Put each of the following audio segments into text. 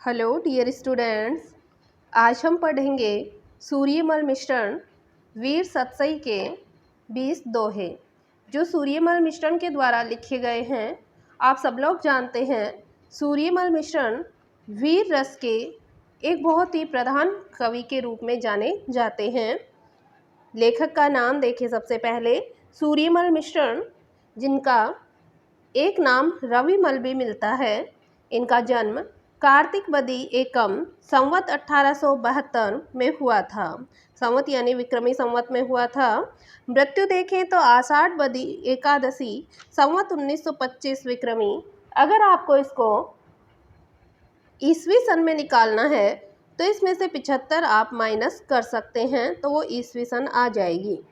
Hello dear students. आज हम पढ़ेंगे सूर्यमल मिश्रण वीर सतसई के 20 दोहे जो सूर्यमल मिश्रण के द्वारा लिखे गए हैं। आप सब लोग जानते हैं सूर्यमल मिश्रण वीर रस के एक बहुत ही प्रधान कवि के रूप में जाने जाते हैं। लेखक का नाम देखें। सबसे पहले सूर्यमल मिश्रण, जिनका एक नाम रविमल भी मिलता है। इनका जन्म कार्तिक बदी एकम संवत 1872 में हुआ था। संवत यानी विक्रमी संवत में हुआ था। मृत्यु देखें तो आषाढ़ बदी एकादशी संवत 1925 विक्रमी। अगर आपको इसको ईसवी सन में निकालना है तो इसमें से 75 आप माइनस कर सकते हैं, तो वो ईसवी सन आ जाएगी।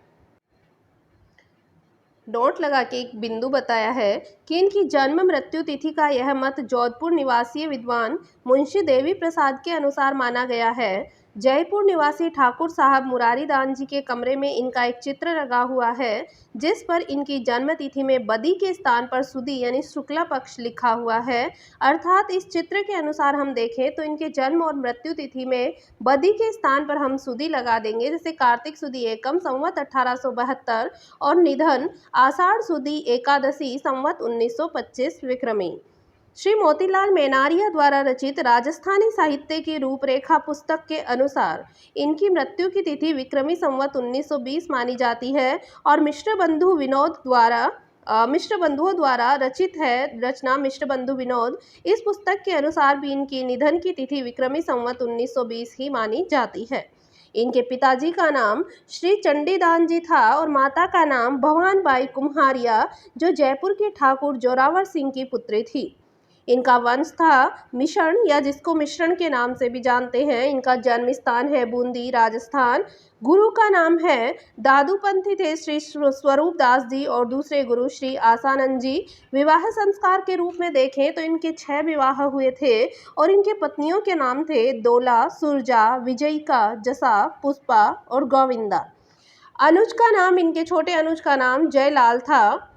नोट लगा के एक बिंदु बताया है कि इनकी जन्म मृत्यु तिथि का यह मत जोधपुर निवासी विद्वान मुंशी देवी प्रसाद के अनुसार माना गया है। जयपुर निवासी ठाकुर साहब मुरारी दान जी के कमरे में इनका एक चित्र लगा हुआ है, जिस पर इनकी जन्म तिथि में बदी के स्थान पर सुदी यानी शुक्ला पक्ष लिखा हुआ है। अर्थात इस चित्र के अनुसार हम देखें तो इनके जन्म और मृत्यु तिथि में बदी के स्थान पर हम सुदी लगा देंगे, जैसे कार्तिक सुदी एकम संवत 1872 और निधन आषाढ़ सुदी एकादशी संवत 1925 विक्रमी। श्री मोतीलाल मेनारिया द्वारा रचित राजस्थानी साहित्य की रूपरेखा पुस्तक के अनुसार इनकी मृत्यु की तिथि विक्रमी संवत 1920 मानी जाती है और मिश्र बंधुओं द्वारा रचित है रचना मिश्र बंधु विनोद। इस पुस्तक के अनुसार भी इनकी निधन की तिथि विक्रमी संवत 1920 ही मानी जाती है। इनके पिताजी का नाम श्री चंडीदान जी था और माता का नाम भवान बाई कुम्हारिया, जो जयपुर के ठाकुर जोरावर सिंह की पुत्री थी। इनका वंश था मिश्रण, या जिसको मिश्रण के नाम से भी जानते हैं। इनका जन्म स्थान है बूंदी राजस्थान। गुरु का नाम है दादूपंथी थे श्री स्वरूप दास जी और दूसरे गुरु श्री आसानंद जी। विवाह संस्कार के रूप में देखें तो इनके 6 विवाह हुए थे और इनके पत्नियों के नाम थे दोला, सुरजा, विजयिका, जसा, पुष्पा और गोविंदा। अनुज का नाम, इनके छोटे अनुज का नाम जयलाल था।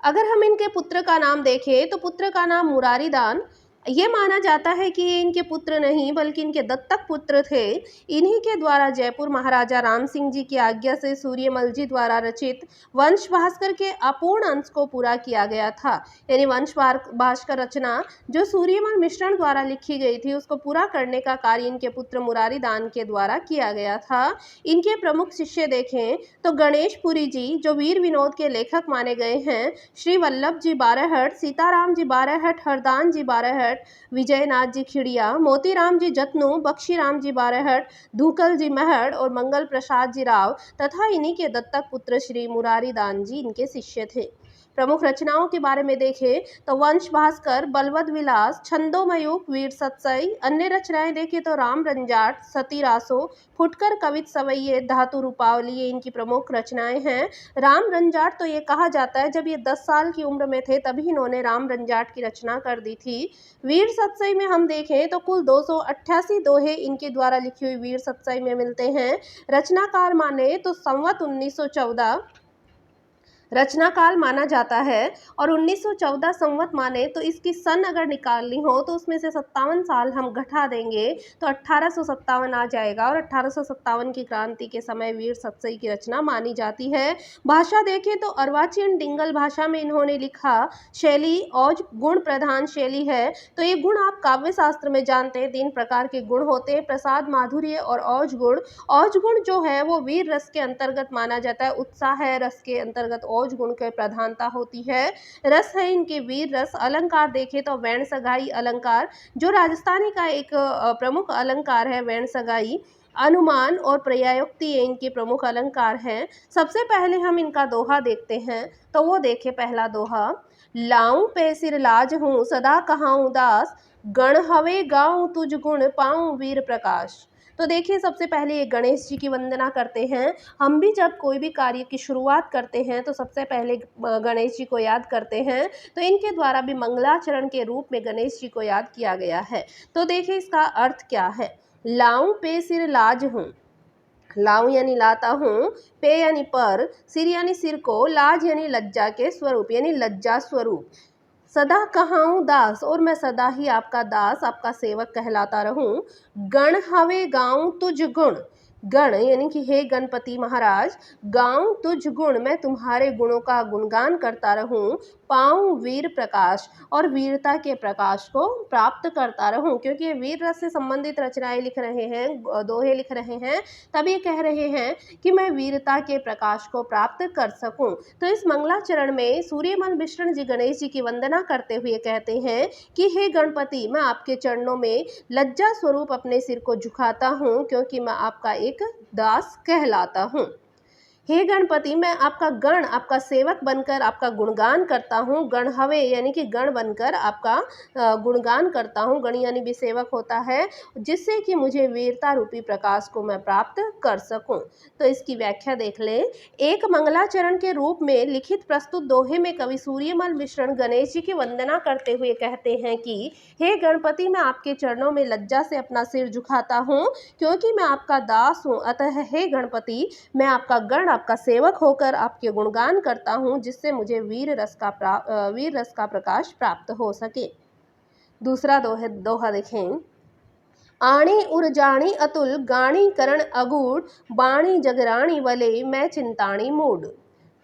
अगर हम इनके पुत्र का नाम देखें तो पुत्र का नाम मुरारी दान। ये माना जाता है कि ये इनके पुत्र नहीं बल्कि इनके दत्तक पुत्र थे। इन्हीं के द्वारा जयपुर महाराजा राम सिंह जी की आज्ञा से सूर्यमल जी द्वारा रचित वंश भास्कर के अपूर्ण अंश को पूरा किया गया था। यानी वंश भास्कर रचना जो सूर्यमल मिश्रण द्वारा लिखी गई थी, उसको पूरा करने का कार्य इनके पुत्र मुरारी दान के द्वारा किया गया था। इनके प्रमुख शिष्य देखें तो गणेश पुरी जी, जो वीर विनोद के लेखक माने गए हैं, श्री वल्लभ जी बारहट, सीताराम जी बारहट, हरदान जी बारहट, विजयनाथ जी खिड़िया, मोतीराम जी जतनू, बख्शीराम जी बारहट, धूकल जी महड़ और मंगल प्रसाद जी राव तथा इन्हीं के दत्तक पुत्र श्री मुरारी दान जी इनके शिष्य थे। प्रमुख रचनाओं के बारे में देखें तो वंश भास्कर, बलवद विलास, छंदोमयूख, वीर सतसई। अन्य रचनाएं देखें तो राम रंजाट, सती रासो, फुटकर कवित सवैये, धातु रूपावली, ये इनकी प्रमुख रचनाएं हैं। राम रंजाट तो ये कहा जाता है जब ये 10 साल की उम्र में थे तभी इन्होंने राम रंजाट की रचना कर दी थी। वीर सतसई में हम देखें तो कुल 288 दोहे इनके द्वारा लिखी हुई वीर सतसई में मिलते हैं। रचनाकार माने तो संवत 1914 रचनाकाल माना जाता है और 1914 संवत माने तो इसकी सन अगर निकालनी हो तो उसमें से 57 साल हम घटा देंगे तो 1857 आ जाएगा और 1857 की क्रांति के समय वीर सतसई की रचना मानी जाती है। भाषा देखें तो अर्वाचीन डिंगल भाषा में इन्होंने लिखा। शैली औज गुण प्रधान शैली है। तो ये गुण आप काव्य शास्त्र में जानते हैं, 3 प्रकार के गुण होते हैं, प्रसाद, माधुर्य और औज गुण। औज गुण जो है वो वीर रस के अंतर्गत माना जाता है। उत्साह है रस के अंतर्गत औज गुण की प्रधानता होती है। रस है इनके वीर रस। अलंकार देखें तो वैण सगाई अलंकार जो राजस्थानी का एक प्रमुख अलंकार है। वैण सगाई, अनुमान और पर्यायोक्ति ये इनके प्रमुख अलंकार हैं। सबसे पहले हम इनका दोहा देखते हैं तो वो देखे पहला दोहा। लाऊं पे सिर लाज हूँ सदा कहाऊं दास, गण हवे गाऊं तुझ गुण पाऊं वीर प्रकाश। तो देखिए सबसे पहले ये गणेश जी की वंदना करते हैं। हम भी जब कोई भी कार्य की शुरुआत करते हैं तो सबसे पहले गणेश जी को याद करते हैं। तो इनके द्वारा भी मंगलाचरण के रूप में गणेश जी को याद किया गया है। तो देखिए इसका अर्थ क्या है। लाऊं पे सिर लाज हूँ, लाऊं यानी लाता हूँ, पे यानी पर, सिर यानी सिर को, लाज यानी लज्जा के स्वरूप यानी लज्जा स्वरूप। सदा कहाऊँ दास, और मैं सदा ही आपका दास, आपका सेवक कहलाता रहूं। गण हवे गाऊं तुझ गुण, गण यानी कि हे गणपति महाराज, गाऊं तुझ गुण, मैं तुम्हारे गुणों का गुणगान करता रहूं। पाऊं वीर प्रकाश, और वीरता के प्रकाश को प्राप्त करता रहूं, क्योंकि ये वीर रस से संबंधित रचनाएं लिख रहे हैं, दोहे लिख रहे हैं, तब ये कह रहे हैं कि मैं वीरता के प्रकाश को प्राप्त कर सकूं। तो इस मंगलाचरण में सूर्यमल मिश्रण जी गणेश जी की वंदना करते हुए कहते हैं कि हे गणपति, मैं आपके चरणों में लज्जा स्वरूप अपने सिर को झुकाता हूँ, क्योंकि मैं आपका एक दास कहलाता हूँ। हे गणपति, मैं आपका गण, आपका सेवक बनकर आपका गुणगान करता हूँ। गण हवे यानी कि गण बनकर आपका गुणगान करता हूँ। गण यानी भी सेवक होता है, जिससे कि मुझे वीरता रूपी प्रकाश को मैं प्राप्त कर सकूं। तो इसकी व्याख्या देख लें। एक मंगलाचरण के रूप में लिखित प्रस्तुत दोहे में कवि सूर्यमल मिश्रण गणेश जी की वंदना करते हुए कहते हैं कि हे गणपति, मैं आपके चरणों में लज्जा से अपना सिर झुकाता हूँ, क्योंकि मैं आपका दास हूँ। अतः हे गणपति, मैं आपका गण, आपका सेवक होकर आपके गुणगान करता हूँ, जिससे मुझे वीर रस का प्रकाश प्राप्त हो सके। दूसरा दोहा देखें। आणी उरजाणी अतुल, गाणी करण अगूढ़, बाणी जगराणी वले, मैं चिंताणी मूढ़।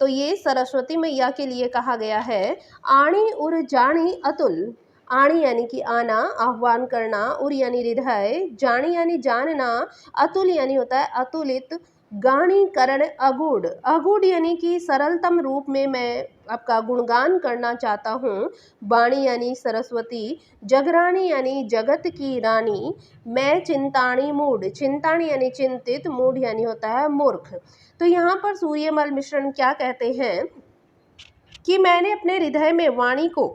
तो ये सरस्वती मैया के लिए कहा गया है। आणी उरजाणी अतुल, आणी यानी कि आना, आह्वान करना, उर यानी हृदय, जानी यानी जानना, अतुल यानी होता है अतुलित, गाणी करण अगूढ़, अगूढ़ यानी कि सरलतम रूप में मैं आपका गुणगान करना चाहता हूँ। बाणी यानी सरस्वती, जगरानी यानी जगत की रानी, मैं चिंताणी मूढ़, चिंताणी यानी चिंतित, मूढ़ यानी होता है मूर्ख। तो यहाँ पर सूर्यमल मिश्रण क्या कहते हैं कि मैंने अपने हृदय में वाणी को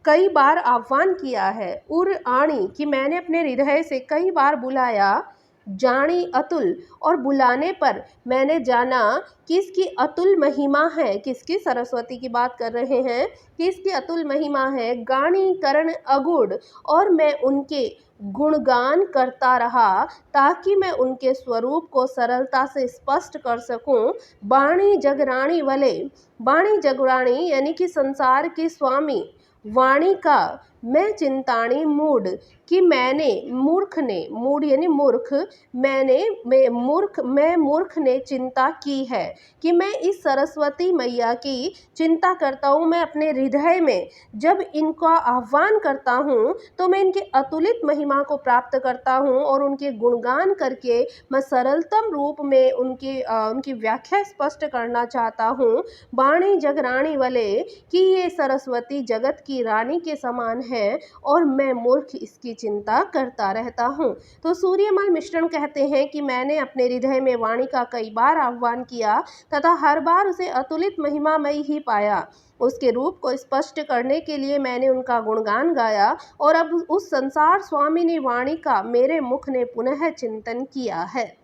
कई बार आह्वान किया है। उर आणी कि मैंने अपने हृदय से कई बार बुलाया। जानी अतुल, और बुलाने पर मैंने जाना कि इसकी अतुल महिमा है। किसकी? सरस्वती की बात कर रहे हैं कि इसकी अतुल महिमा है। गानी करण अगूढ़, और मैं उनके गुणगान करता रहा ताकि मैं उनके स्वरूप को सरलता से स्पष्ट कर सकूं। बाणी जगराणी वले, बाणी जगराणी यानी कि संसार के स्वामी, वाणी का मैं चिंताणी मूढ़ कि मैंने मूर्ख ने, मूढ़ यानी मूर्ख, मैं मूर्ख ने चिंता की है कि मैं इस सरस्वती मैया की चिंता करता हूँ। मैं अपने हृदय में जब इनका आह्वान करता हूँ तो मैं इनके अतुलित महिमा को प्राप्त करता हूँ, और उनके गुणगान करके मैं सरलतम रूप में उनकी व्याख्या स्पष्ट करना चाहता हूँ। बाणी जगराणी वाले कि ये सरस्वती जगत की रानी के समान है, और मैं मूर्ख इसकी चिंता करता रहता हूँ। तो सूर्यमल मिश्रण कहते हैं कि मैंने अपने हृदय में वाणी का कई बार आह्वान किया तथा हर बार उसे अतुलित महिमामयी ही पाया। उसके रूप को स्पष्ट करने के लिए मैंने उनका गुणगान गाया, और अब उस संसार स्वामिनी वाणी का मेरे मुख ने पुनः चिंतन किया है।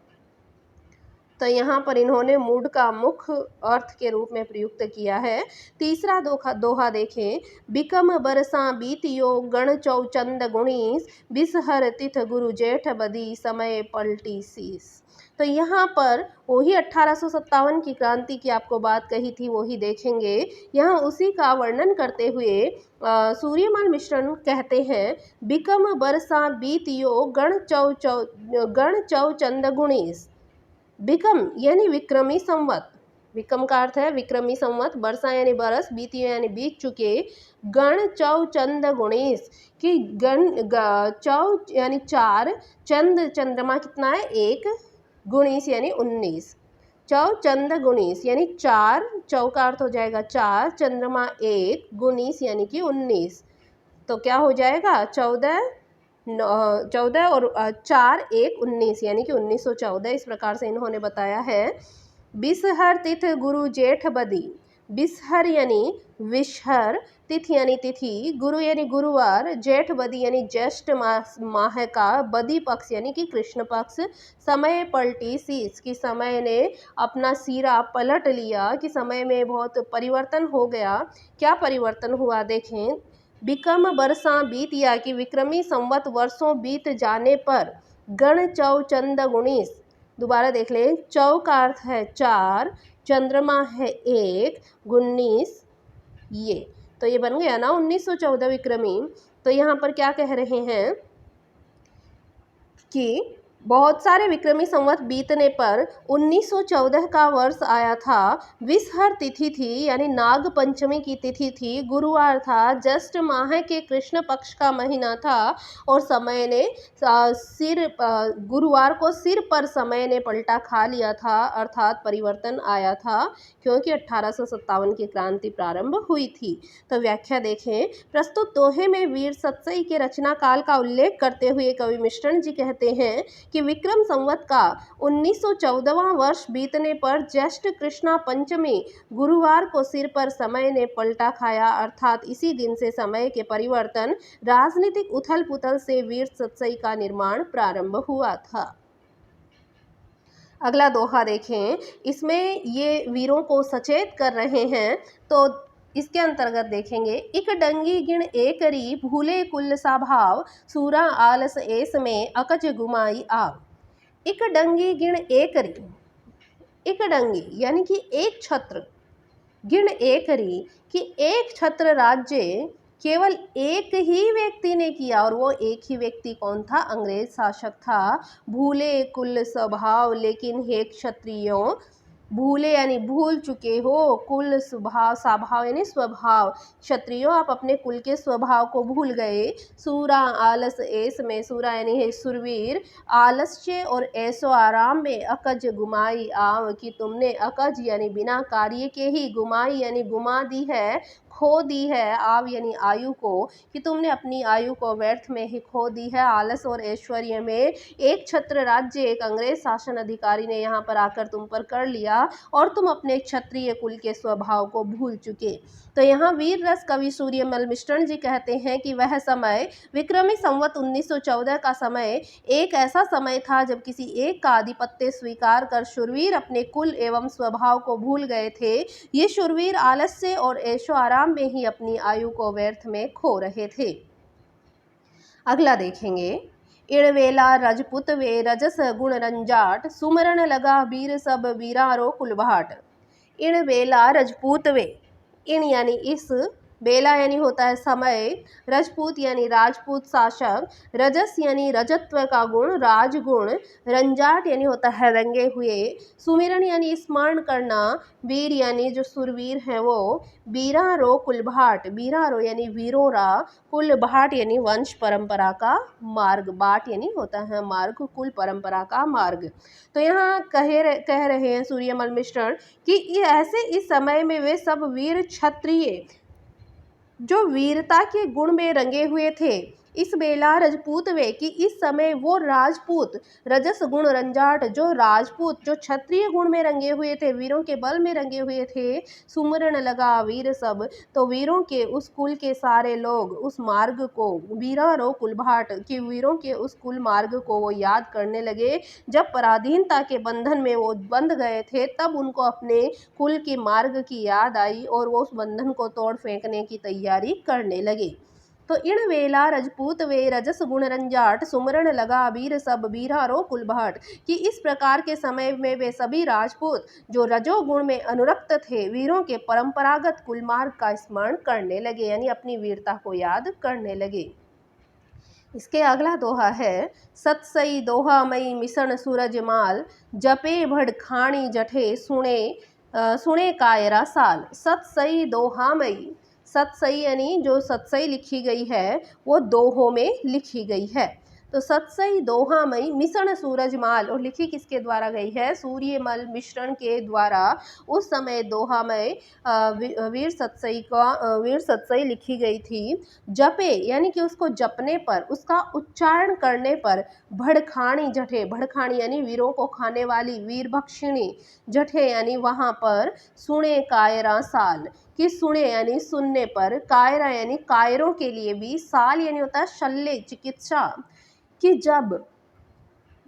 तो यहाँ पर इन्होंने मूढ़ का मुख्य अर्थ के रूप में प्रयुक्त किया है। तीसरा दोहा देखें। बिकम बरसा बीतियो, गण चौचंद गुणीस, बिसहर तिथ गुरु जेठ बदी, समय पलटी शीस। तो यहाँ पर वही 1857 की क्रांति की आपको बात कही थी, वही देखेंगे। यहाँ उसी का वर्णन करते हुए सूर्यमल मिश्रण कहते हैं, बिकम बरसा बीतियो, गण चौचंद गुणीस। बिकम यानी विक्रमी संवत, विकम का अर्थ है विक्रमी संवत, बरसा यानी बरस, बीती यानी बीत चुके, गण चौ चंद गुणेश कि चौ यानी 4, चंद चंद्रमा कितना है 1, गुणेश यानी 19, चौ चंद गुणेश यानी 4, चौ का अर्थ हो जाएगा 4, चंद्रमा 1, गुणेश यानी कि 19। तो क्या हो जाएगा 14 और 4 1 19 यानी कि 1914। इस प्रकार से इन्होंने बताया है। बिसहर तिथ गुरु जेठ बदी, बिसहर यानी विषहर, तिथि यानी तिथि, गुरु यानी गुरुवार, जेठ बदी यानी ज्येष्ठ माह का, बदी पक्ष यानी कि कृष्ण पक्ष, समय पलटी शीस कि समय ने अपना सिरा पलट लिया, कि समय में बहुत परिवर्तन हो गया। क्या परिवर्तन हुआ देखें। बिकम बरसा बीतिया कि विक्रमी संवत वर्षों बीत जाने पर, गण चौ चंद गुणीस, दोबारा देख लें, चौ का अर्थ है 4, चंद्रमा है 1, 19, ये तो ये बन गया ना 1914 विक्रमी। तो यहाँ पर क्या कह रहे हैं कि बहुत सारे विक्रमी संवत बीतने पर 1914 का वर्ष आया था। विषहर तिथि थी, यानी नाग पंचमी की तिथि थी, गुरुवार था, ज्येष्ठ माह के कृष्ण पक्ष का महीना था और समय ने गुरुवार को सिर पर समय ने पलटा खा लिया था, अर्थात परिवर्तन आया था, क्योंकि 1857 की क्रांति प्रारंभ हुई थी। तो व्याख्या देखें। प्रस्तुत दोहे में वीर सतसई के रचना काल का उल्लेख करते हुए कवि मिश्रण जी कहते हैं कि विक्रम संवत का 1914वां वर्ष बीतने पर ज्येष्ठ कृष्णा पंचमी गुरुवार को सिर पर समय ने पलटा खाया, अर्थात इसी दिन से समय के परिवर्तन, राजनीतिक उथल पुथल से वीर सतसई का निर्माण प्रारंभ हुआ था। अगला दोहा देखें। इसमें ये वीरों को सचेत कर रहे हैं। तो इसके अंतर्गत देखेंगे, इक डंगी गिण एकरी भूले कुल सा भाव, सूरा आलस एस में अकज गुमाई आव। इक डंगी गिण एकरी, इक डंगी यानी कि एक छत्र, गिण एकरी कि एक छत्र राज्य केवल एक ही व्यक्ति ने किया, और वो एक ही व्यक्ति कौन था? अंग्रेज शासक था। भूले कुल स्वभाव, लेकिन हे क्षत्रियों, भूले यानी भूल चुके हो, कुल स्वभाव, स्वभाव यानी स्वभाव, क्षत्रियों आप अपने कुल के स्वभाव को भूल गए। सूरा आलस ऐस में, सूरा यानी है सुरवीर, आलस्य और ऐसो आराम में, अकज गुमाई आव कि तुमने अकज यानी बिना कार्य के ही, गुमाई यानी गुमा दी है, खो दी है, आव यानी आयु को, कि तुमने अपनी आयु को व्यर्थ में ही खो दी है। आलस और ऐश्वर्य में एक छत्र राज्य, एक अंग्रेज शासन अधिकारी ने यहाँ पर आकर तुम पर कर लिया और तुम अपने क्षत्रिय कुल के स्वभाव को भूल चुके। तो यहाँ वीर रस कवि सूर्यमल मिश्रण जी कहते हैं कि वह समय विक्रमी संवत 1914 का समय एक ऐसा समय था जब किसी एक का आधिपत्य स्वीकार कर शूरवीर अपने कुल एवं स्वभाव को भूल गए थे। ये शूरवीर आलस्य और ऐशो आराम में ही अपनी आयु को व्यर्थ में खो रहे थे। अगला देखेंगे। इणवेला रजपुत वे रजस गुण रंजाट, सुमरण लगा वीर सब वीरारो कुलभाट। इणवेला रजपूत वे, इन यानी इस, बेला यानी होता है समय, रजपूत यानी राजपूत शासक, रजस यानी रजत्व का गुण, राजगुण, रंजाट यानी होता है रंगे हुए, सुमिरन यानी स्मरण करना, वीर यानी जो सुरवीर हैं वो, बीरारो कुलभाट, बीरारो यानी वीरोरा, कुलभाट यानी वंश परंपरा का मार्ग, बाट यानी होता है मार्ग, कुल परंपरा का मार्ग। तो यहाँ कह रहे हैं सूर्यमल मिश्रण कि ऐसे इस समय में वे सब वीर क्षत्रिय जो वीरता के गुण में रंगे हुए थे, इस बेला रजपूत वे कि इस समय वो राजपूत, रजस गुण रंजाट जो राजपूत जो क्षत्रिय गुण में रंगे हुए थे, वीरों के बल में रंगे हुए थे, सुमरण लगा वीर सब, तो वीरों के उस कुल के सारे लोग उस मार्ग को, वीरारो कुलभाट कि वीरों के उस कुल मार्ग को वो याद करने लगे। जब पराधीनता के बंधन में वो बंध गए थे तब उनको अपने कुल की मार्ग की याद आई और वो उस बंधन को तोड़ फेंकने की तैयारी करने लगे। तो इण वेला रजपूत वे रजस गुण रंजाट, सुमरण लगा वीर सब वीरारो कुलभाट कि इस प्रकार के समय में वे सभी राजपूत जो रजोगुण में अनुरक्त थे, वीरों के परंपरागत कुलमार्ग का स्मरण करने लगे, यानी अपनी वीरता को याद करने लगे। इसके अगला दोहा है। सतसई दोहा मई मिशन सूरज माल, जपे भड़खाणी जठे सुने कायरा साल। सतसई दोहा मई, सतसई यानी जो सतसई लिखी गई है वो दोहों में लिखी गई है। तो सतसई दोहामयी मिशन सूरजमाल, और लिखी किसके द्वारा गई है? सूर्यमल मिश्रण के द्वारा। उस समय दोहामय वीर सतसई लिखी गई थी। जपे यानी कि उसको जपने पर, उसका उच्चारण करने पर, भड़खाणी जठे, भड़खाणी यानी वीरों को खाने वाली, वीर भक्षिणी, जठे यानी वहाँ पर, सुने कायरा साल कि सुने यानी सुनने पर, कायरा यानी कायरों के लिए भी, साल यानी होता है शल्य, चिकित्सा, कि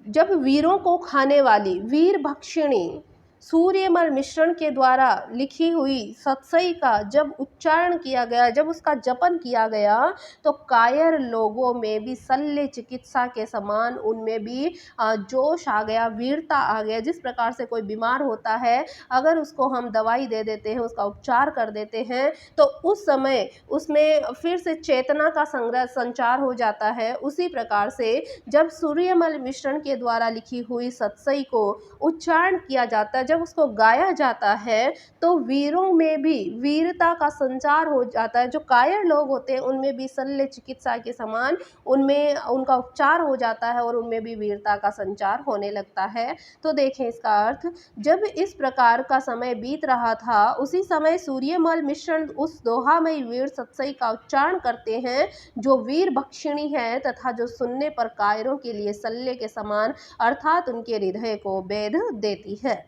जब वीरों को खाने वाली, वीर भक्षिणी सूर्यमल मिश्रण के द्वारा लिखी हुई सतसई का जब उच्चारण किया गया, जब उसका जपन किया गया, तो कायर लोगों में भी शल्य चिकित्सा के समान उनमें भी जोश आ गया, वीरता आ गया। जिस प्रकार से कोई बीमार होता है, अगर उसको हम दवाई दे देते हैं, उसका उपचार कर देते हैं, तो उस समय उसमें फिर से चेतना का संचार हो जाता है। उसी प्रकार से जब सूर्यमल मिश्रण के द्वारा लिखी हुई सतसई को उच्चारण किया जाता है, जब उसको गाया जाता है, तो वीरों में भी वीरता का संचार हो जाता है। जो कायर लोग होते हैं उनमें भी शल्य चिकित्सा के समान उनमें उनका उपचार हो जाता है और उनमें भी वीरता का संचार होने लगता है। तो देखें इसका अर्थ, जब इस प्रकार का समय बीत रहा था, उसी समय सूर्यमल मिश्रण उस दोहामयी वीर सतसई का उच्चारण करते हैं, जो वीर भक्षिणी है तथा जो सुनने पर कायरों के लिए शल्य के समान अर्थात उनके हृदय को भेद देती है।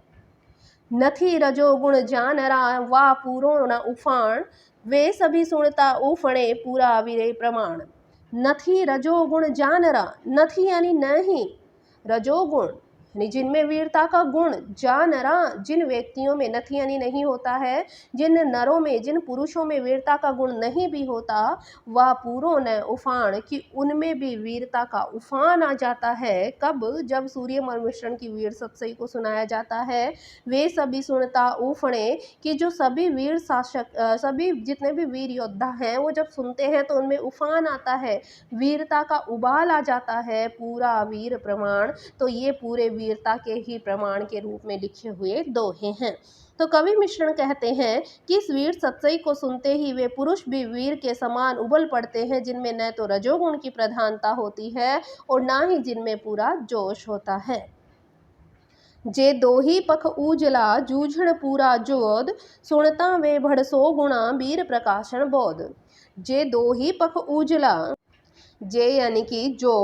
नथी रजोगुण जानरा वा पूरो न उफाण, वे सभी सुनता उफणे पूरा विरे प्रमाण। नथी रजोगुण जानरा, नथी यानी नहीं, रजोगुण यानी जिनमें वीरता का गुण, जानरा जिन व्यक्तियों में, नथी यानी नहीं होता है, जिन नरों में, जिन पुरुषों में वीरता का गुण नहीं भी होता, वह पूरो न उफान कि उनमें भी वीरता का उफान आ जाता है। कब? जब सूर्यमल मिश्रण की वीर सतसई को सुनाया जाता है। वे सभी सुनता उफणे कि जो सभी वीर शासक, सभी जितने भी वीर योद्धा हैं, वो जब सुनते हैं तो उनमें उफान आता है, वीरता का उबाल आ जाता है। पूरा वीर प्रमाण, तो ये पूरे वीरता के ही प्रमाण के रूप में लिखे हुए दोहे हैं। तो कवि मिश्रण कहते हैं कि इस वीर सतसई को सुनते ही वे पुरुष भी वीर के समान उबल पड़ते हैं, जिनमें न तो रजोगुण की प्रधानता होती है और ना ही जिनमें पूरा जोश होता है। जे दोही पख उजला जूझण पूरा जोध, सुनता वे भड़सो गुणा वीर प्रकाशन बोध। जे दोही पख उजला, जे यानी कि जो,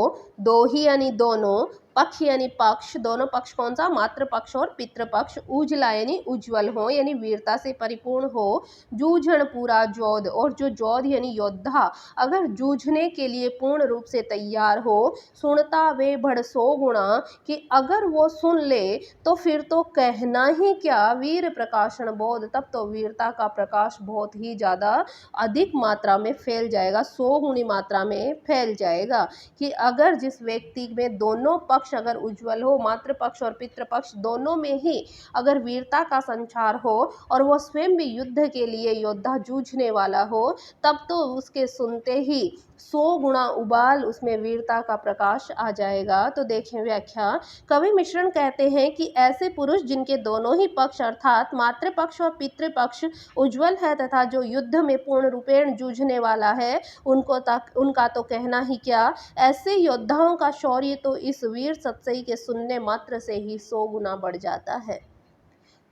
दोही यानी दोनों, पक्ष यानी पक्ष, दोनों पक्ष कौन सा? मातृ पक्ष और पितृ पक्ष। उजला यानी उज्जवल हो, यानी वीरता से परिपूर्ण हो। जूझण पूरा जोध, और जो जोध यानी योद्धा अगर जूझने के लिए पूर्ण रूप से तैयार हो। सुनता वे भड़सो गुणा कि अगर वो सुन ले तो फिर तो कहना ही क्या, वीर प्रकाशन बोध, तब तो वीरता का प्रकाश बहुत ही ज़्यादा अधिक मात्रा में फैल जाएगा, 100 गुनी मात्रा में फैल जाएगा। कि अगर जिस व्यक्ति में दोनों पक्ष अगर उज्जवल हो, मातृ पक्ष और पितृ पक्ष दोनों में ही अगर वीरता का संचार हो और वो स्वयं भी युद्ध के लिए योद्धा जूझने वाला हो, तब तो उसके सुनते ही 100 गुणा उबाल उसमें वीरता का प्रकाश आ जाएगा। तो देखें व्याख्या, कवि मिश्रण कहते हैं कि ऐसे पुरुष जिनके दोनों ही पक्ष अर्थात मातृपक्ष और पितृपक्ष उज्जवल है तथा जो युद्ध में पूर्ण रूपेण जूझने वाला है, उनका तो कहना ही क्या, ऐसे योद्धाओं का शौर्य तो इस वीर सतसई के सुनने मात्र से ही 100 गुना बढ़ जाता है।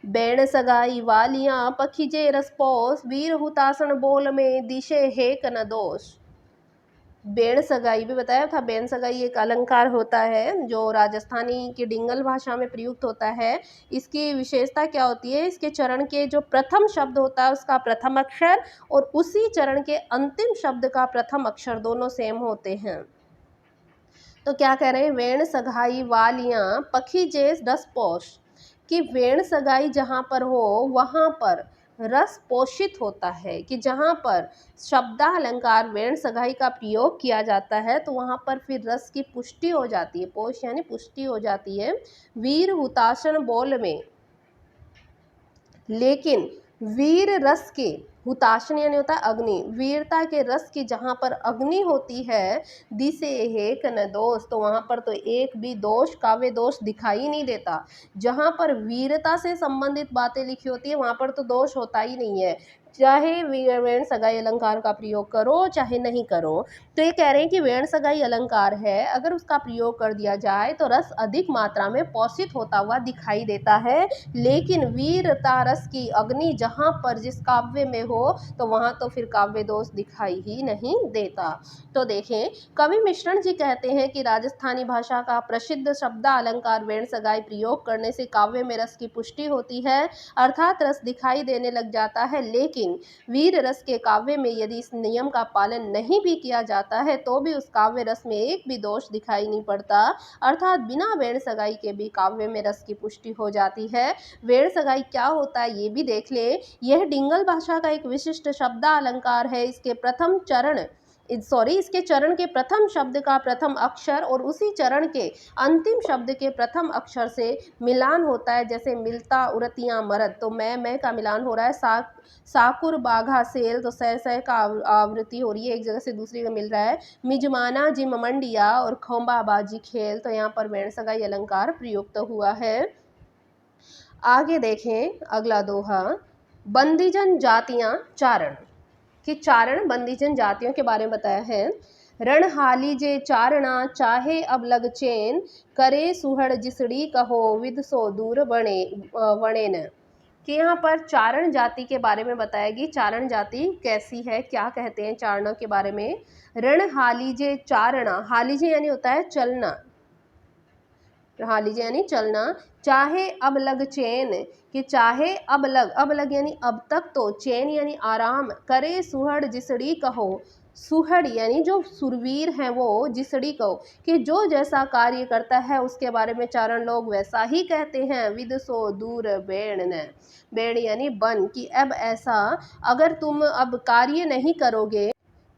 बैण सगाई वालियां पखीजे रसपोस, वीर हुतासन बोल में दिशे हेक न दोष। बेण सगाई भी बताया था। बेण सगाई एक अलंकार होता है जो राजस्थानी की डिंगल भाषा में प्रयुक्त होता है। इसकी विशेषता क्या होती है? इसके चरण के जो प्रथम शब्द होता है उसका प्रथम अक्षर और उसी चरण के अंतिम शब्द का प्रथम अक्षर दोनों सेम होते हैं। तो क्या कह रहे हैं? वेण सगाई वालियां पखी जेस रस पोष, कि वेण सगाई जहाँ पर हो वहाँ पर रस पोषित होता है, कि जहाँ पर शब्दालंकार वेण सगाई का प्रयोग किया जाता है तो वहाँ पर फिर रस की पुष्टि हो जाती है, पोष यानी पुष्टि हो जाती है। वीर हुताशन बोल में, लेकिन वीर रस के, हुताशन यानी होता है अग्नि, वीरता के रस की जहाँ पर अग्नि होती है, दिसे हेक न दोष, तो वहाँ पर तो एक भी दोष, काव्य दोष दिखाई नहीं देता। जहाँ पर वीरता से संबंधित बातें लिखी होती है वहाँ पर तो दोष होता ही नहीं है, चाहे वेण सगाई अलंकार का प्रयोग करो चाहे नहीं करो। तो ये कह रहे हैं कि वेण सगाई अलंकार है, अगर उसका प्रयोग कर दिया जाए तो रस अधिक मात्रा में पोषित होता हुआ दिखाई देता है, लेकिन वीरता रस की अग्नि जहाँ पर जिस काव्य में हो तो वहाँ तो फिर काव्य दोष दिखाई ही नहीं देता। तो देखें, कवि मिश्रण जी कहते हैं कि राजस्थानी भाषा का प्रसिद्ध शब्द अलंकार वेण सगाई प्रयोग करने से काव्य में रस की पुष्टि होती है, अर्थात रस दिखाई देने लग जाता है, लेकिन लेकिन वीर रस के काव्य में यदि इस नियम का पालन नहीं भी किया जाता है तो भी उस काव्य रस में एक भी दोष दिखाई नहीं पड़ता, अर्थात बिना वेण सगाई के भी काव्य में रस की पुष्टि हो जाती है। वेण सगाई क्या होता है ये भी देख ले। यह डिंगल भाषा का एक विशिष्ट शब्दालंकार है। इसके चरण के प्रथम शब्द का प्रथम अक्षर और उसी चरण के अंतिम शब्द के प्रथम अक्षर से मिलान होता है। जैसे मिलता उरतियां मरद, तो मैं का मिलान हो रहा है। साकुर बाघा सेल, तो सह का आवृत्ति हो रही है, एक जगह से दूसरी में मिल रहा है। मिजमाना जिम मंडिया और खोंबा बाजी खेल, तो यहाँ पर वेण सगाई अलंकार प्रयुक्त हुआ है। आगे देखें अगला दोहा, बंदीजन जातियां चारण, कि चारण बंदीजन जातियों के बारे में बताया है। रण हाली जे चारणा चाहे अब लग चैन, करे सुहड़ जिसड़ी कहो विद सो दूर वणे न, कि यहाँ पर चारण जाति के बारे में बताएगी। चारण जाति कैसी है, क्या कहते हैं चारणों के बारे में। रण हालीजे चारणा, हालीजे यानी होता है चलना, हालीजे यानी चलना। चाहे अब लग चैन, कि चाहे अब लग यानी अब तक, तो चैन यानी आराम। करे सुहड़ जिसड़ी कहो, सुहड़ यानी जो सुरवीर हैं वो, जिसड़ी कहो कि जो जैसा कार्य करता है उसके बारे में चारण लोग वैसा ही कहते हैं। विद सो दूर बेण न, बेण यानी बन, कि अब ऐसा अगर तुम अब कार्य नहीं करोगे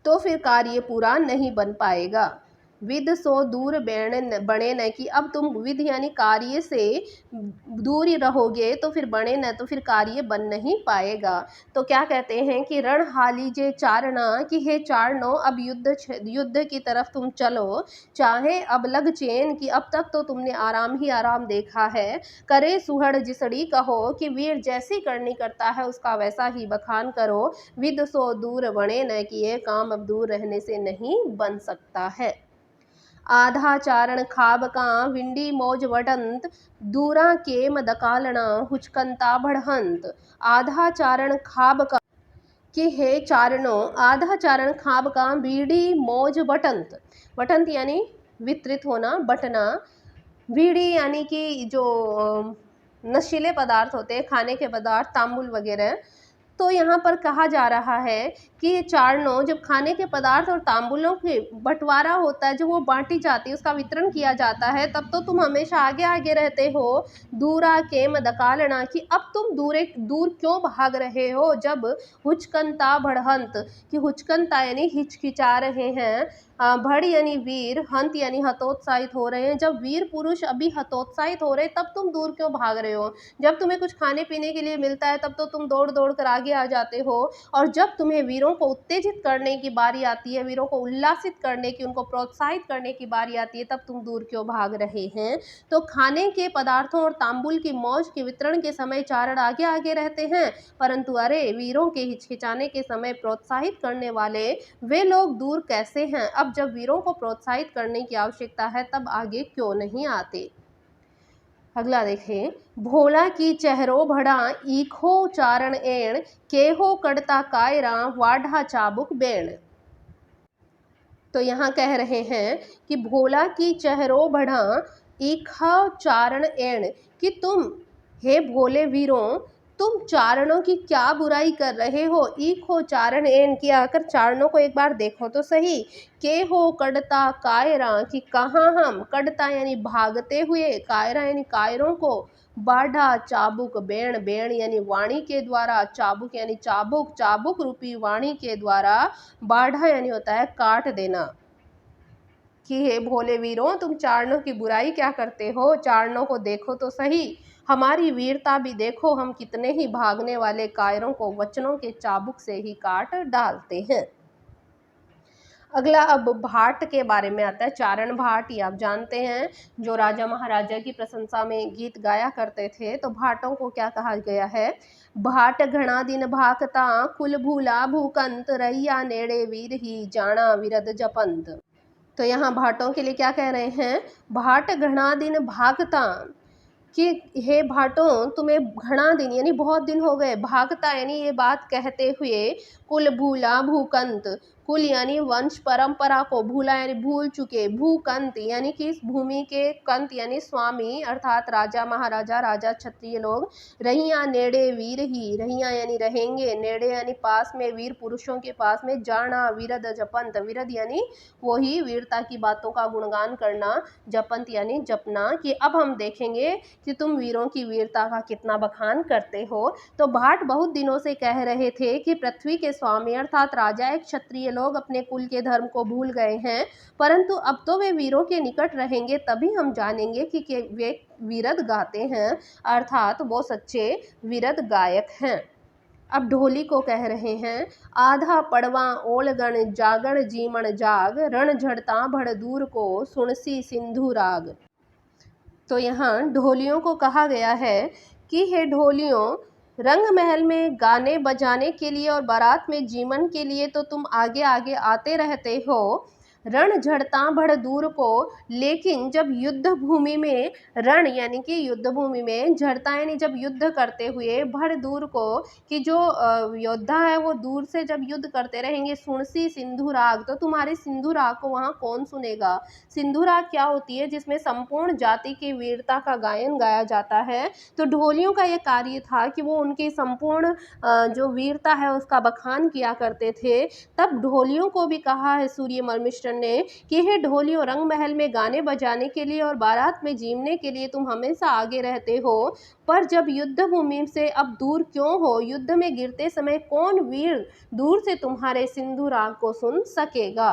तो फिर कार्य पूरा नहीं बन पाएगा। विद सो दूर बने न, कि अब तुम विद यानी कार्य से दूर ही रहोगे तो फिर बने न, तो फिर कार्य बन नहीं पाएगा। तो क्या कहते हैं कि रण हाली जे चारणा, कि हे चारणों अब युद्ध की तरफ तुम चलो। चाहे अब लग चैन, कि अब तक तो तुमने आराम ही आराम देखा है। करे सुहड़ जिसड़ी कहो, कि वीर जैसी करनी करता है उसका वैसा ही बखान करो। विद सो दूर बने न, कि ये काम अब दूर रहने से नहीं बन सकता है। आधा चारण खाब का विंडी मौज वटंत, दूरा केम दकालना हुचकंता बढ़हंत। आधा चारण खाब का, कि हे चारणों आधा चारण खाब का बीड़ी मौज वटंत, वटंत यानी वितरित होना, बटना। बीड़ी यानी कि जो नशीले पदार्थ होते हैं, खाने के पदार्थ, तांबुल वगैरह। तो यहाँ पर कहा जा रहा है कि ये चारणों, जब खाने के पदार्थ और तांबुलों के बंटवारा होता है, जो वो बांटी जाती है, उसका वितरण किया जाता है, तब तो तुम हमेशा आगे आगे रहते हो। दूरा के मदकालना, कि अब तुम दूर क्यों भाग रहे हो। जब हुचकंता बढ़हंत, कि हुचकंता यानी हिचकिचा रहे हैं, भड़ यानी वीर, हंत यानी हतोत्साहित हो रहे हैं। जब वीर पुरुष अभी हतोत्साहित हो रहे हैं तब तुम दूर क्यों भाग रहे हो। जब तुम्हें कुछ खाने पीने के लिए मिलता है तब तो तुम दौड़ दौड़ कर आगे आ जाते हो, और जब तुम्हें वीरों को उत्तेजित करने की बारी आती है, वीरों को उल्लासित करने की, उनको प्रोत्साहित करने की बारी आती है, तब तुम दूर क्यों भाग रहे हैं। तो खाने के पदार्थों और तांबुल की मौज के वितरण के समय चारण आगे आगे रहते हैं, परंतु अरे वीरों के हिचकिचाने के समय प्रोत्साहित करने वाले वे लोग दूर कैसे हैं। अब जब वीरों को प्रोत्साहित करने की आवश्यकता है तब आगे क्यों नहीं आते। अगला देखें, भोला की चेहरो भड़ा ईखो चारण एण, केहो कड़ता कायरा वाढ़ा चाबुक बेण। तो यहाँ कह रहे हैं कि भोला की चेहरो बढ़ा ईखा चारण एण, कि तुम हे भोले वीरों, तुम चारणों की क्या बुराई कर रहे हो। ईखो चारण एन, कि आकर चारणों को एक बार देखो तो सही। के हो कड़ता कायरा, कि कहाँ हम, कड़ता यानी भागते हुए, कायरा यानी कायरों को, बाढ़ा चाबुक बेण, बेण यानी वाणी के द्वारा, चाबुक यानी चाबुक, चाबुक रूपी वाणी के द्वारा, बाढ़ा यानी होता है काट देना। कि हे भोले वीरों, तुम चारणों की बुराई क्या करते हो। चारणों को देखो तो सही, हमारी वीरता भी देखो, हम कितने ही भागने वाले कायरों को वचनों के चाबुक से ही काट डालते हैं। अगला अब भाट के बारे में आता है। चारण भाट, ये आप जानते हैं, जो राजा महाराजा की प्रशंसा में गीत गाया करते थे। तो भाटों को क्या कहा गया है। भाट घना दिन भाकता, कुल भूला भूकंत, रैया नेड़े वीर ही जाना विरद जपंत। तो यहाँ भाटों के लिए क्या कह रहे हैं। भाट घना दिन भागता, कि हे भाटों तुम्हें घना दिन यानी बहुत दिन हो गए, भागता यानी ये बात कहते हुए, कुल भूला भूकंत, कुल यानी वंश परंपरा को, भूला यानी भूल चुके, भूकंत यानी कि इस भूमि के, कंत यानी स्वामी अर्थात राजा महाराजा राजा क्षत्रिय लोग, रहिया नेड़े वीर ही, रहिया यानी रहेंगे, नेड़े यानी पास में, वीर पुरुषों के पास में, जाना विरद जपंत, विरद यानी वही वीरता की बातों का गुणगान करना, जपंत यानी जपना, कि अब हम देखेंगे कि तुम वीरों की वीरता का कितना बखान करते हो। तो भाट बहुत दिनों से कह रहे थे कि पृथ्वी के स्वामी अर्थात राजा एक क्षत्रिय लोग अपने कुल के धर्म को भूल गए हैं, परंतु अब तो वे वीरों के निकट रहेंगे तभी हम जानेंगे कि वे वीरद गाते हैं, अर्थात वो सच्चे वीरद गायक हैं। अब ढोली को कह रहे हैं, आधा पड़वा ओलगण जागण जीमण जाग, रण झड़ता भड़ दूर को सुनसी सिंधु राग। तो यहाँ ढोलियों को कहा गया है कि हे ढोलियों, रंग महल में गाने बजाने के लिए और बारात में जीवन के लिए तो तुम आगे आगे आते रहते हो, रण झड़ता भड़ दूर को, लेकिन जब युद्ध भूमि में, रण यानी कि युद्ध भूमि में, झड़ता यानी जब युद्ध करते हुए, भड़ दूर को कि जो योद्धा है वो दूर से जब युद्ध करते रहेंगे, सुनसी सिंधु राग, तो तुम्हारे सिंधु राग को वहाँ कौन सुनेगा। सिंधु राग क्या होती है, जिसमें संपूर्ण जाति की वीरता का गायन गाया जाता है। तो ढोलियों का यह कार्य था कि वो उनकी संपूर्ण जो वीरता है उसका बखान किया करते थे। तब ढोलियों को भी कहा है सूर्यमल मिश्र ने कि हे ढोलियों, रंग महल में गाने बजाने के लिए और बारात में जीवने के लिए तुम हमेशा आगे रहते हो, पर जब युद्ध भूमि से अब दूर क्यों हो, युद्ध में गिरते समय कौन वीर दूर से तुम्हारे सिंधु राग को सुन सकेगा।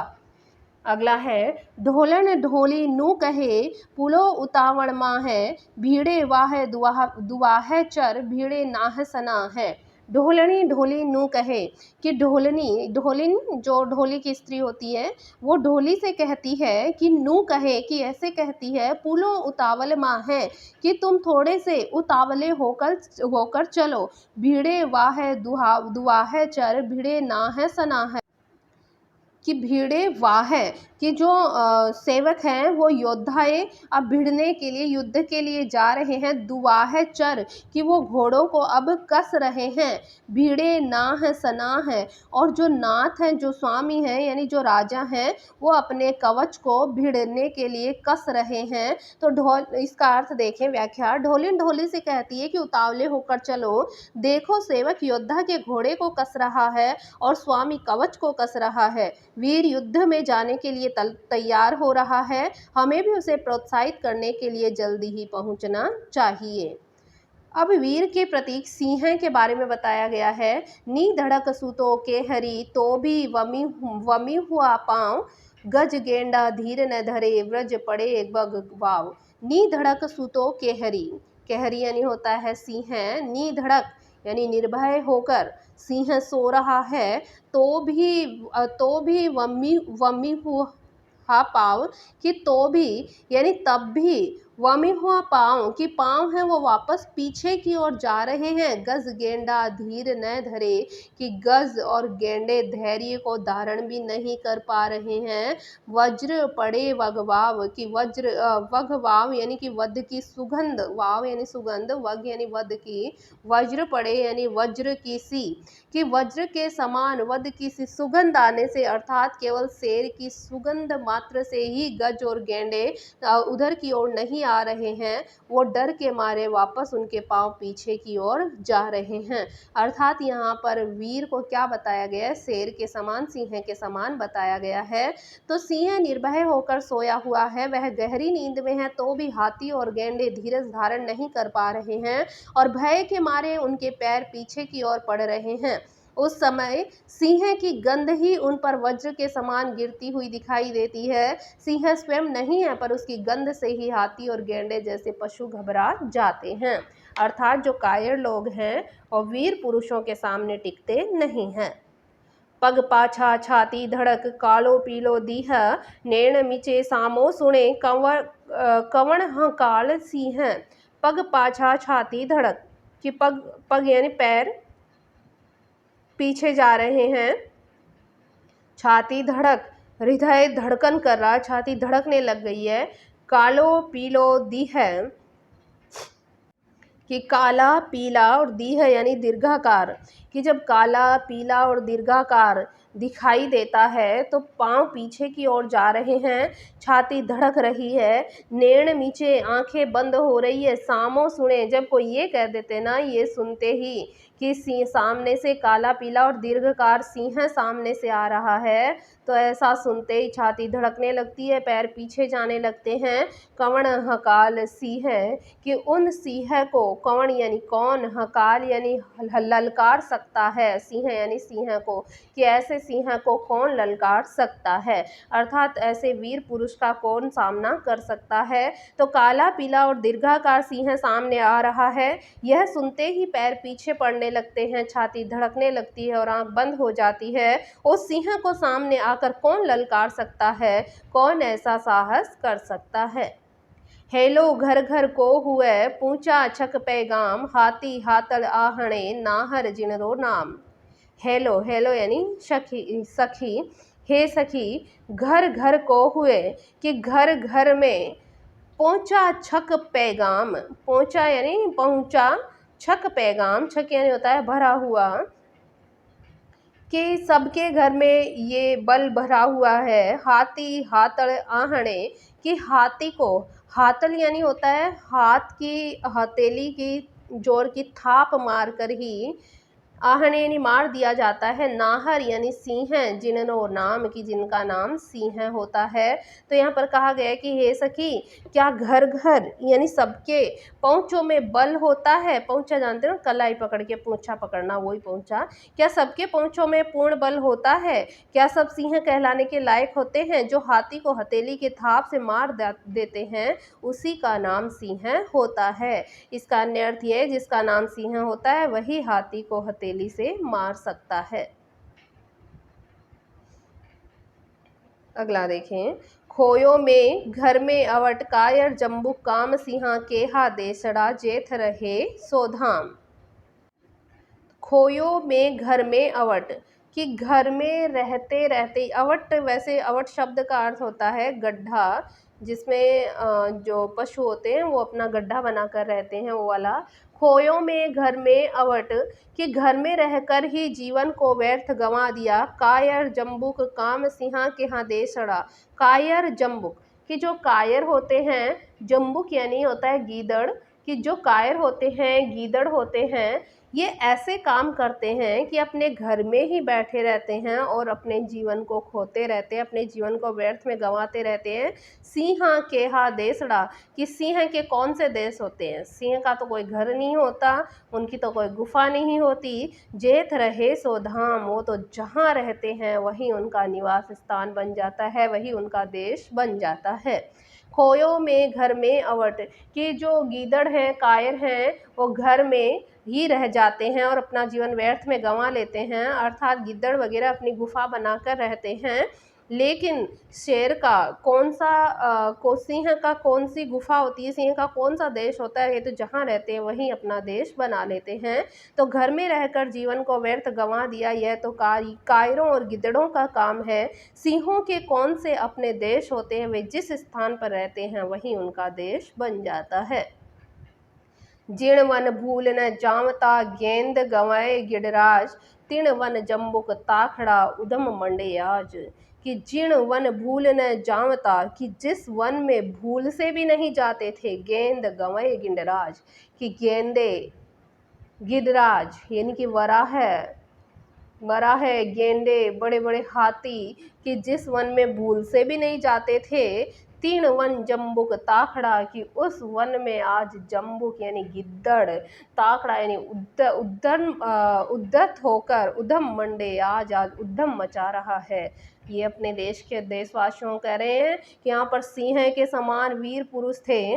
अगला है, ढोलन ढोली नू कहे, पुलो उतावड़ माँ है, भीड़े वाह दुआह चर, भीड़े नाह सना है। ढोलनी ढोली नू कहे कि ढोलनी, ढोलिन जो ढोली की स्त्री होती है वो ढोली से कहती है कि नू कहे कि ऐसे कहती है, पुलो उतावल माँ है कि तुम थोड़े से उतावले होकर चलो, भीड़े वाह दुआह चर, भीड़े ना है सना है, कि भीड़े वाह है कि जो सेवक हैं वो योद्धाएं अब भिड़ने के लिए, युद्ध के लिए जा रहे हैं, दुआह चर कि वो घोड़ों को अब कस रहे हैं, भीड़े नाह सना है, और जो नाथ हैं, जो स्वामी हैं यानी जो राजा हैं, वो अपने कवच को भिड़ने के लिए कस रहे हैं। तो ढोल, इसका अर्थ देखें, व्याख्या, ढोलिन ढोली से कहती है कि उतावले होकर चलो, देखो सेवक योद्धा के घोड़े को कस रहा है और स्वामी कवच को कस रहा है, वीर युद्ध में जाने के लिए तैयार हो रहा है, हमें भी उसे प्रोत्साहित करने के लिए जल्दी ही पहुंचना चाहिए। अब वीर के प्रतीक सिंह के बारे में बताया गया है। नी धड़क सुतो के हरी, तो भी वमी हुआ पाँव, गज गेंडा धीर न धरे, व्रज पड़े बग वाव। नी धड़क सुतो केहरी, केहरी यानी होता है सिंह, नी धड़क यानी निर्भय होकर, सिंह सो रहा है, तो भी वमी हुआ पाँव, कि तो भी यानी तब भी, वमी हुआ पाँव कि पाँव हैं वो वापस पीछे की ओर जा रहे हैं, गज गेंडा धीर न धरे कि गज और गेंडे धैर्य को धारण भी नहीं कर पा रहे हैं, वज्र पड़े वगवाव कि वगवाव यानी कि वध की सुगंध, वाव यानी सुगंध, वग यानी वध की, वज्र पड़े यानी वज्र की सी कि वज्र के समान वध की सी सुगंध आने से, अर्थात केवल शेर की सुगंध मात्र से ही गज और गेंडे उधर की ओर नहीं आ रहे हैं, वो डर के मारे वापस उनके पांव पीछे की ओर जा रहे हैं। अर्थात यहाँ पर वीर को क्या बताया गया है, शेर के समान, सिंह के समान बताया गया है। तो सिंह निर्भय होकर सोया हुआ है, वह गहरी नींद में है, तो भी हाथी और गेंडे धीरज धारण नहीं कर पा रहे हैं और भय के मारे उनके पैर पीछे की ओर पड़ रहे हैं। उस समय सिंह की गंध ही उन पर वज्र के समान गिरती हुई दिखाई देती है। सिंह स्वयं नहीं है, पर उसकी गंध से ही हाथी और गेंडे जैसे पशु घबरा जाते हैं। अर्थात जो कायर लोग हैं और वीर पुरुषों के सामने टिकते नहीं हैं। पग पाछा छाती धड़क, कालो पीलो दीह, नैण मिचे सामो सुने, कवण हकाल सिंह। पग पाछा छाती धड़क कि पग यानी पैर पीछे जा रहे हैं, छाती धड़क हृदय धड़कन कर रहा, छाती धड़कने लग गई है, कालो पीलो दीह कि काला पीला और दीह यानी दीर्घाकार कि जब काला, पीला और दीर्घाकार दिखाई देता है तो पाँव पीछे की ओर जा रहे हैं, छाती धड़क रही है, नेण नीचे, आंखें बंद हो रही है। सामो सुने, जब कोई ये कह देते ना, ये सुनते ही कि सिंह सामने से काला, पीला और दीर्घकार सिंह सामने से आ रहा है, तो ऐसा सुनते ही छाती धड़कने लगती है, पैर पीछे जाने लगते हैं। कवण हकाल सिंह, कि उन सिंह को, कवण यानी कौन, हकाल यानी ललकार सकता है, सिंह यानी सिंह को, कि ऐसे सिंह को कौन ललकार सकता है, अर्थात ऐसे वीर पुरुष का कौन सामना कर सकता है। तो काला, पीला और दीर्घाकार सिंह सामने आ रहा है, यह सुनते ही पैर पीछे पड़ने लगते हैं, छाती धड़कने लगती है और आंख बंद हो जाती है। उस सिंह को सामने आकर कौन ललकार सकता है, कौन ऐसा साहस कर सकता है। हेलो घर घर को हुए पूछा छक पैगाम, हाथी हातल आहणे नाहर जिनरो नाम। हेलो, हेलो यानी सखी, सखी, हे सखी, घर घर को हुए, कि घर घर में पहुंचा छक पैगाम, पहुंचा यानी पहुंचा, छक पैगाम, छक यानी होता है भरा हुआ, कि सबके घर में ये बल भरा हुआ है। हाथी हातड़ आहणे, कि हाथी को, हातल यानी होता है हाथ की हथेली की जोर की थाप मार कर ही आहणे यानी मार दिया जाता है। नाहर यानी सिंह, जिनको नाम, की जिनका नाम सिंह होता है। तो यहाँ पर कहा गया है कि हे सखी, क्या घर घर यानी सबके पहुँचों में बल होता है। पहुँचा जानते हो, कलाई पकड़ के पूंछा पकड़ना, वही पहुँचा। क्या सबके पहुँचों में पूर्ण बल होता है? क्या सब सिंह कहलाने के लायक होते हैं? जो हाथी को हथेली के थाप से मार देते हैं, उसी का नाम सिंह होता है। इसका अन्य अर्थ ये, जिसका नाम सिंह होता है वही हाथी को हथेली से मार सकता है। अगला देखें, खोयो में घर में अवट, कायर जम्बुक काम सिंहा केहा देसड़ा, जेठ रहे सोधाम। खोयो में घर में अवट, कि घर में रहते रहते, अवट वैसे अवट शब्द का अर्थ होता है गड्ढा, जिसमें जो पशु होते हैं वो अपना गड्ढा बनाकर रहते हैं, वो वाला। खोयों में घर में अवट, कि घर में रहकर ही जीवन को व्यर्थ गंवा दिया। कायर जम्बुक काम सिंहा के यहाँ देसड़ा, कायर जम्बुक, कि जो कायर होते हैं, जम्बुक यानी होता है गीदड़, कि जो कायर होते हैं, गीदड़ होते हैं, ये ऐसे काम करते हैं कि अपने घर में ही बैठे रहते हैं और अपने जीवन को खोते रहते हैं, अपने जीवन को व्यर्थ में गंवाते रहते हैं। सिंहा केहा देसड़ा, कि सिंह के कौन से देश होते हैं? सिंह का तो कोई घर नहीं होता, उनकी तो कोई गुफा नहीं होती। जेठ रहे सो धाम, वो तो जहाँ रहते हैं वही उनका निवास स्थान बन जाता है, वही उनका देश बन जाता है। खोयों में घर में अवट, कि जो गीदड़ हैं, कायर हैं, वो घर में ही रह जाते हैं और अपना जीवन व्यर्थ में गंवा लेते हैं, अर्थात गिद्दड़ वगैरह अपनी गुफा बनाकर रहते हैं। लेकिन शेर का कौन सा सिंह का कौन सी गुफा होती है, सिंह का कौन सा देश होता है? ये तो जहाँ रहते हैं वहीं अपना देश बना लेते हैं। तो घर में रहकर जीवन को व्यर्थ गंवा दिया, यह तो कायरों और गिद्दड़ों का काम है। सिंहों के कौन से अपने देश होते हैं? वे जिस स्थान पर रहते हैं वहीं उनका देश बन जाता है। जिण वन भूल न जामता, गेंद गंवाए गिडराज, तिण वन जम्बुक ताखड़ा उधम मंडे आज। कि जिण वन भूल न जामता, कि जिस वन में भूल से भी नहीं जाते थे, गेंद गंवाए गिडराज, कि गेंदे, गिडराज यानी कि वराह, वराह, गेंडे, बड़े बड़े हाथी, कि जिस वन में भूल से भी नहीं जाते थे। तीन वन जम्बुक ताखड़ा, कि उस वन में आज जम्बुक यानी गिद्दड़, ताखड़ा यानी उद्धत होकर, उधम मंडे, आज उद्धम मचा रहा है। ये अपने देश के देशवासियों कह रहे हैं कि यहाँ पर सिंह के समान वीर पुरुष थे,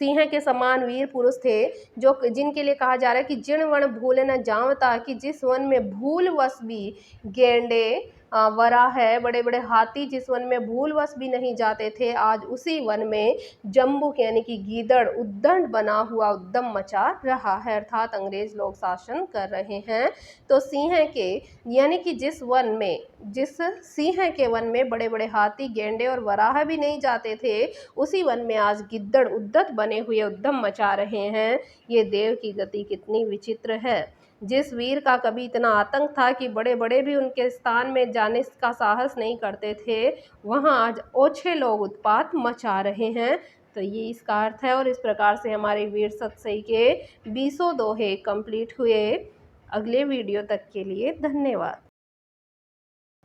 सिंह के समान वीर पुरुष थे, जो जिनके लिए कहा जा रहा है कि जिण वन भूल न जावता, कि जिस वन में भूलवश भी गेंडे, वराह है, बड़े बड़े हाथी जिस वन में भूलवश भी नहीं जाते थे, आज उसी वन में जम्बुक यानी कि गीदड़ उद्दंड बना हुआ उद्दम मचा रहा है, अर्थात अंग्रेज लोग शासन कर रहे हैं। तो सिंह के यानी कि जिस वन में जिस सिंह के वन में बड़े बड़े हाथी, गेंडे और वराह भी नहीं जाते थे, उसी वन में आज गिद्दड़ उद्दत बने हुए उद्यम मचा रहे हैं। ये देव की गति कितनी विचित्र है। जिस वीर का कभी इतना आतंक था कि बड़े बड़े भी उनके स्थान में जाने का साहस नहीं करते थे, वहाँ आज ओछे लोग उत्पात मचा रहे हैं। तो ये इसका अर्थ है। और इस प्रकार से हमारे वीर सतसई के 20 दोहे कंप्लीट हुए। अगले वीडियो तक के लिए धन्यवाद।